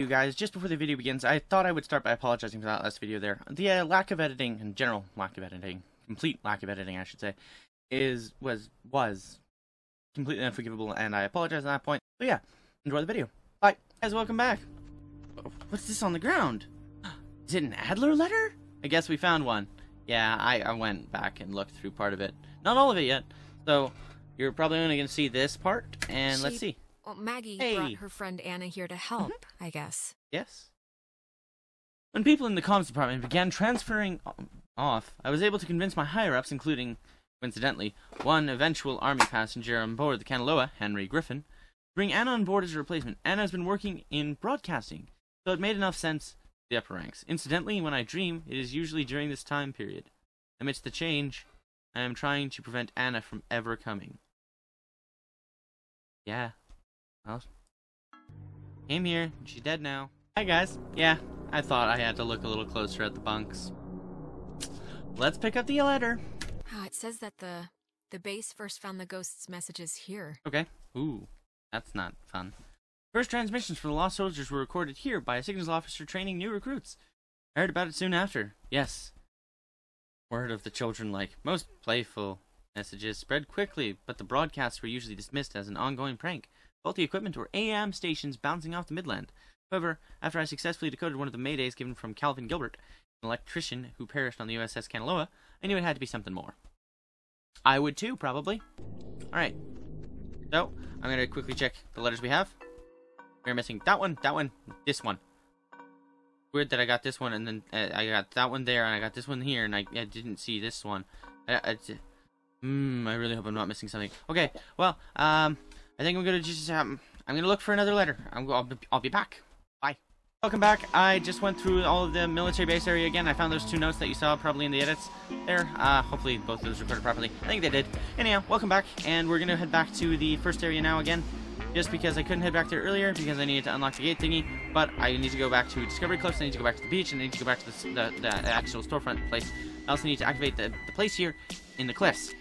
You guys, just before the video begins, I thought I would start by apologizing for that last video there. The lack of editing, and general lack of editing, complete lack of editing, I should say, was completely unforgivable, and I apologize on that point. So yeah, enjoy the video. Bye, guys. Welcome back. What's this on the ground? Is it an Adler letter? I guess we found one. Yeah, I went back and looked through part of it. Not all of it yet. So you're probably only going to see this part, and let's see. Well, Maggie Hey. brought her friend Anna here to help, I guess. Yes. When people in the comms department began transferring off, I was able to convince my higher-ups, including, coincidentally, one eventual Army passenger on board the Kanaloa, Henry Griffin, to bring Anna on board as a replacement. Anna has been working in broadcasting, so it made enough sense to the upper ranks. Incidentally, when I dream, it is usually during this time period. Amidst the change, I am trying to prevent Anna from ever coming. Yeah. Well, came here, she's dead now. Hi guys. Yeah, I thought I had to look a little closer at the bunks. Let's pick up the letter. It says that the base first found the ghost's messages here. Okay. Ooh, that's not fun. First transmissions for the lost soldiers were recorded here by a signals officer training new recruits. I heard about it soon after. Yes. Word of the children, like most playful messages, spread quickly, but the broadcasts were usually dismissed as an ongoing prank. Faulty equipment or AM stations bouncing off the Midland. However, after I successfully decoded one of the maydays given from Calvin Gilbert, an electrician who perished on the USS Kanaloa, I knew it had to be something more. I would too, probably. Alright. So, I'm going to quickly check the letters we have. We're missing that one, this one. Weird that I got this one, and then I got that one there, and I got this one here, and I didn't see this one. I really hope I'm not missing something. Okay, well, I think I'm gonna just I'm gonna look for another letter. I'll be back. Bye. Welcome back. I just went through all of the military base area again. I found those two notes that you saw probably in the edits there. Hopefully both of those recorded properly. I think they did. Anyhow, welcome back, and we're gonna head back to the first area now again. Just because I couldn't head back there earlier because I needed to unlock the gate thingy, but I need to go back to Discovery Cliffs. I need to go back to the beach, and I need to go back to the actual storefront place. I also need to activate the place here in the cliffs,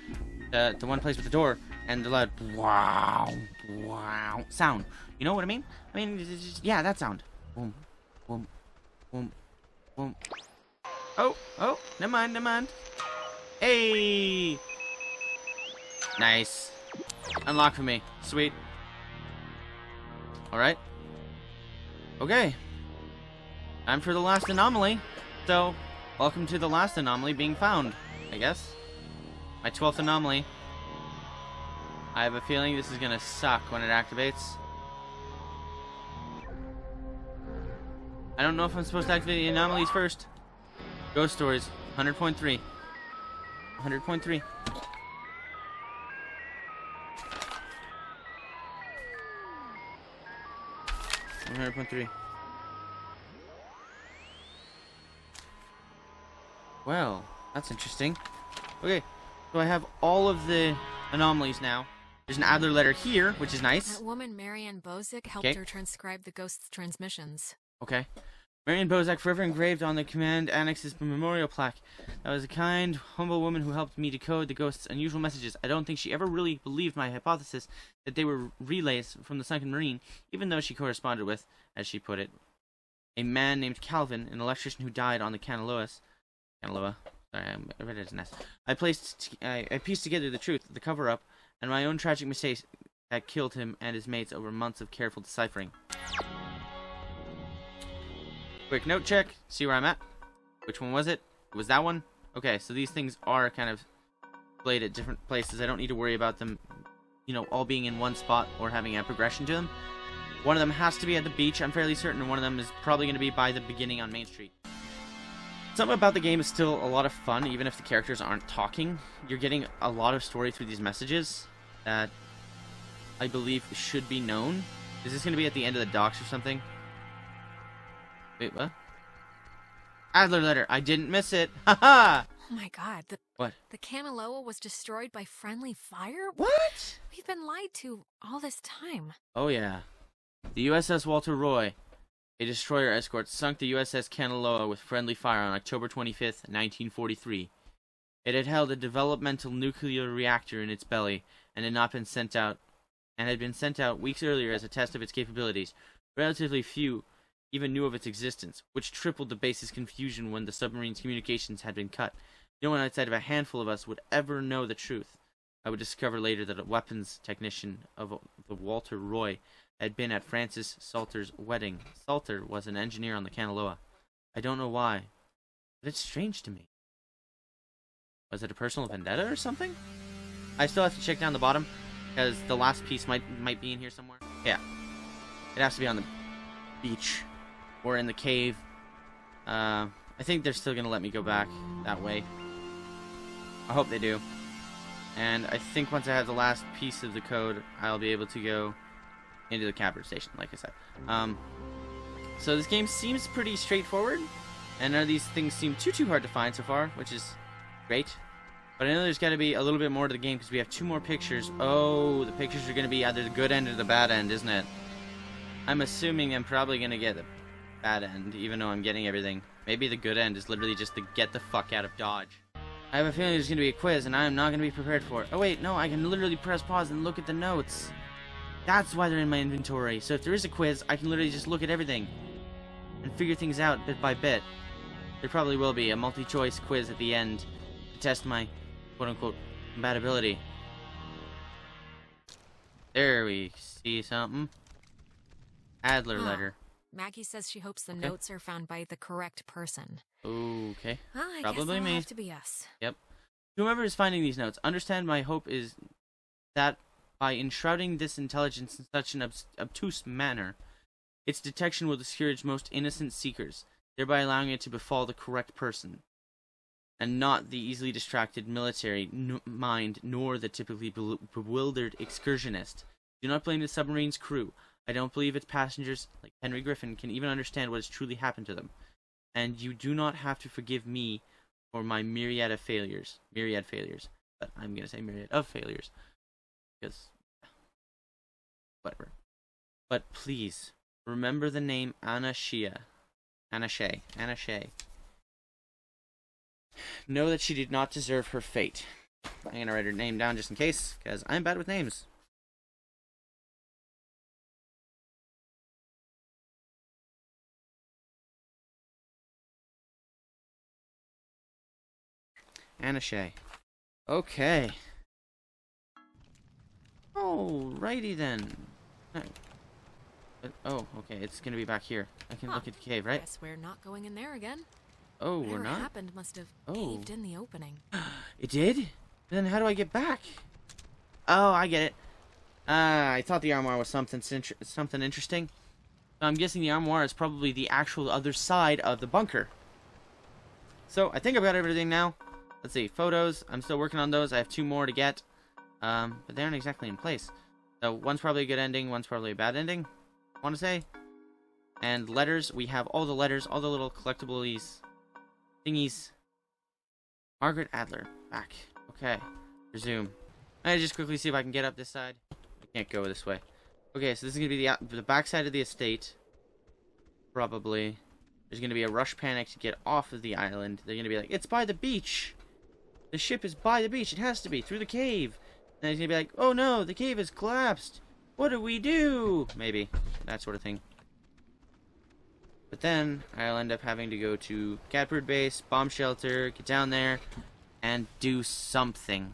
the one place with the door and the loud wow sound. You know what I mean? I mean, yeah, that sound. Boom, boom, boom, boom. Oh, never mind. Hey, nice. Unlock for me. Sweet. All right. Okay. Time for the last anomaly. So, welcome to the last anomaly being found, I guess. My 12th anomaly. I have a feeling this is gonna suck when it activates. I don't know if I'm supposed to activate the anomalies first. Ghost stories, 100.3. 100.3. Well, that's interesting. Okay, so I have all of the anomalies now. There's an Adler letter here, which is nice. That woman, Marianne Bozick, helped her transcribe the ghost's transmissions. Okay. Marianne Bozick, forever engraved on the command annex's memorial plaque. That was a kind, humble woman who helped me decode the ghost's unusual messages. I don't think she ever really believed my hypothesis that they were relays from the sunken marine, even though she corresponded with, as she put it, a man named Calvin, an electrician who died on the Kanaloa. Sorry, I read it as an S. I pieced together the truth, the cover-up, and my own tragic mistakes that killed him and his mates over months of careful deciphering. Quick note check, see where I'm at. Which one was it? It was that one? Okay, so these things are kind of played at different places. I don't need to worry about them, you know, all being in one spot or having a progression to them. One of them has to be at the beach, I'm fairly certain, and one of them is probably going to be by the beginning on Main Street. Something about the game is still a lot of fun, even if the characters aren't talking. You're getting a lot of story through these messages that I believe should be known. Is this going to be at the end of the docks or something? Wait, what? Adler letter. I didn't miss it. Haha! Oh my god, What? The Kanaloa was destroyed by friendly fire? What? We've been lied to all this time. Oh yeah. The USS Walter Roy, a destroyer escort, sunk the USS Kanaloa with friendly fire on October 25th, 1943. It had held a developmental nuclear reactor in its belly and had been sent out weeks earlier as a test of its capabilities. Relatively few even knew of its existence, which tripled the base's confusion when the submarine's communications had been cut. No one outside of a handful of us would ever know the truth. I would discover later that a weapons technician of the Walter Roy had been at Francis Salter's wedding. Salter was an engineer on the Kanaloa. I don't know why, but it's strange to me. Was it a personal vendetta or something? I still have to check down the bottom, because the last piece might be in here somewhere. Yeah. It has to be on the beach, or in the cave. I think they're still going to let me go back that way. I hope they do. And I think once I have the last piece of the code, I'll be able to go into the capture station, like I said. So this game seems pretty straightforward, and none of these things seem too hard to find so far, which is great. But I know there's got to be a little bit more to the game, because we have 2 more pictures. Oh, the pictures are going to be either the good end or the bad end, isn't it? I'm assuming I'm probably going to get the bad end, even though I'm getting everything. Maybe the good end is literally just to get the fuck out of Dodge. I have a feeling there's going to be a quiz, and I'm not going to be prepared for it. Oh wait, no, I can literally press pause and look at the notes. That's why they're in my inventory. So if there is a quiz, I can literally just look at everything and figure things out bit by bit. There probably will be a multi-choice quiz at the end to test my quote-unquote compatibility. There we see something. Adler letter. Maggie says she hopes the notes are found by the correct person. Okay. Well, I Probably guess me. Have to be us. Yep. Whoever is finding these notes, understand my hope is that by enshrouding this intelligence in such an obtuse manner, its detection will discourage most innocent seekers, thereby allowing it to befall the correct person, and not the easily distracted military mind, nor the typically bewildered excursionist. Do not blame the submarine's crew. I don't believe its passengers, like Henry Griffin, can even understand what has truly happened to them. And you do not have to forgive me for my myriad failures. But I'm going to say myriad of failures. Because, whatever. But please, remember the name Anna Shea. Know that she did not deserve her fate. I'm going to write her name down just in case, because I'm bad with names. Anna Shea. Okay. Alrighty then. Oh, okay. It's gonna be back here. I can look at the cave, right? Guess we're not going in there again. Oh, Whatever we're not? happened must have caved in the opening. It did? Then how do I get back? Oh, I get it. I thought the armoire was something interesting. So I'm guessing the armoire is probably the actual other side of the bunker. So I think I've got everything now. Let's see, photos. I'm still working on those. I have 2 more to get. But they aren't exactly in place. So one's probably a good ending, one's probably a bad ending, I want to say. And letters, we have all the letters, all the little collectibles thingies. Margaret Adler, back. Okay, resume. I just quickly see if I can get up this side. I can't go this way. Okay, so this is going to be the back side of the estate. Probably. There's going to be a rush panic to get off of the island. They're going to be like, it's by the beach. The ship is by the beach. It has to be, through the cave. And he's going to be like, oh no, the cave has collapsed. What do we do? Maybe. That sort of thing. But then, I'll end up having to go to Catbird Base, bomb shelter, get down there, and do something.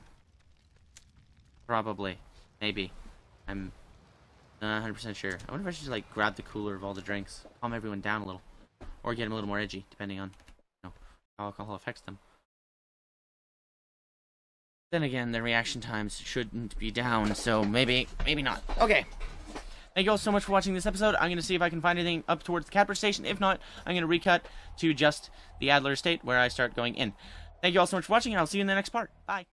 Probably. Maybe. I'm not 100% sure. I wonder if I should just, like, grab the cooler of all the drinks. Calm everyone down a little. Or get them a little more edgy, depending on, you know, how alcohol affects them. Then again, the reaction times shouldn't be down, so maybe not. Okay. Thank you all so much for watching this episode. I'm going to see if I can find anything up towards the Catbird Station. If not, I'm going to recut to just the Adler Estate, where I start going in. Thank you all so much for watching, and I'll see you in the next part. Bye.